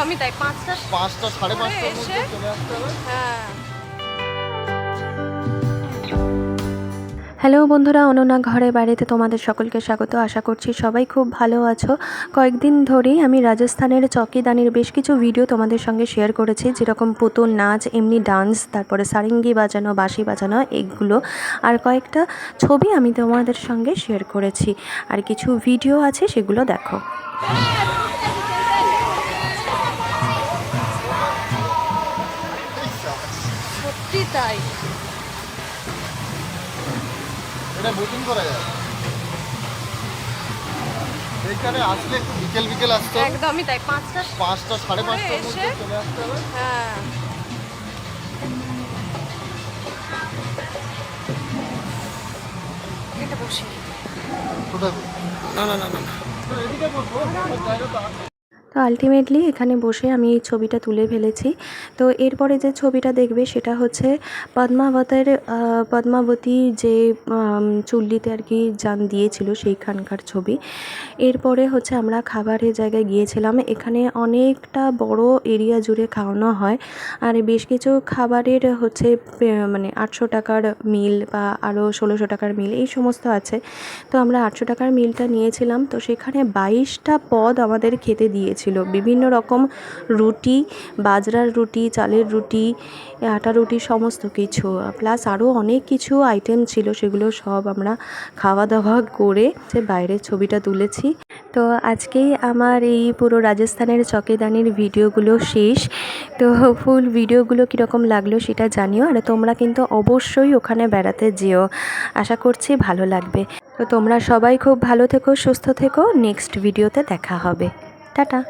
একদমই তাই, 5টা 5টা 5:30টার মধ্যে এসে চলে আসতে হবে। হ্যাঁ। হ্যালো বন্ধুরা, অনন্যা ঘরে বাড়িতে তোমাদের সকলকে স্বাগত। আশা করছি সবাই খুব ভালো আছো। কয়েকদিন ধরেই আমি রাজস্থানের চকিদানির বেশ কিছু ভিডিও তোমাদের সঙ্গে শেয়ার করেছি, যেরকম পুতুল নাচ, এমনি ডান্স, তারপরে সারিঙ্গি বাজানো, বাঁশি বাজানো, এগুলো আর কয়েকটা ছবি আমি তোমাদের সঙ্গে শেয়ার করেছি। আর কিছু ভিডিও আছে, সেগুলো দেখো। সত্যি তাই। এটা বুকিং করা যায়। এইখানে আসলে একটু বিকেল বিকেল আসতে হবে। একদমই তাই, 5টা 5টা 5:30টার এসে মধ্যে চলে আসতে হবে। হ্যাঁ। এটা বসি। কোথায়? না না না না। এদিকে বসবো, জায়গা তো আছে। তো আলটিমেটলি এখানে বসে আমি এই ছবিটা তুলে ফেলেছি। তো এরপরে যে ছবিটা দেখবে সেটা হচ্ছে পদ্মাবতী যে চুল্লিতে আর কি জান দিয়েছিল সেইখানকার ছবি। এরপরে হচ্ছে আমরা খাবারের জায়গায় গিয়েছিলাম। এখানে অনেকটা বড় এরিয়া জুড়ে খাওয়ানো হয়, আর বেশ কিছু খাবারের হচ্ছে মানে 800 টাকার মিল বা আরও 1600 টাকার মিল এই সমস্ত আছে। তো আমরা 800 টাকার মিলটা নিয়েছিলাম। তো সেখানে 22টা পদ আমাদের খেতে দিয়েছিল। বিভিন্ন রকম রুটি, বাজরার রুটি, চালের রুটি, আটা রুটি, সমস্ত কিছু, প্লাস আরও অনেক কিছু আইটেম ছিল। সেগুলো সব আমরা খাওয়া দাওয়া করে বাইরের ছবিটা তুলেছি। তো আজকেই আমার এই পুরো রাজস্থানের চকিদানির ভিডিওগুলো শেষ। তো ফুল ভিডিওগুলো কীরকম লাগলো সেটা জানিও, আর তোমরা কিন্তু অবশ্যই ওখানে বেড়াতে যেও। আশা করছি ভালো লাগবে। তো তোমরা সবাই খুব ভালো থেকো, সুস্থ থেকো। নেক্সট ভিডিওতে দেখা হবে। টাটা।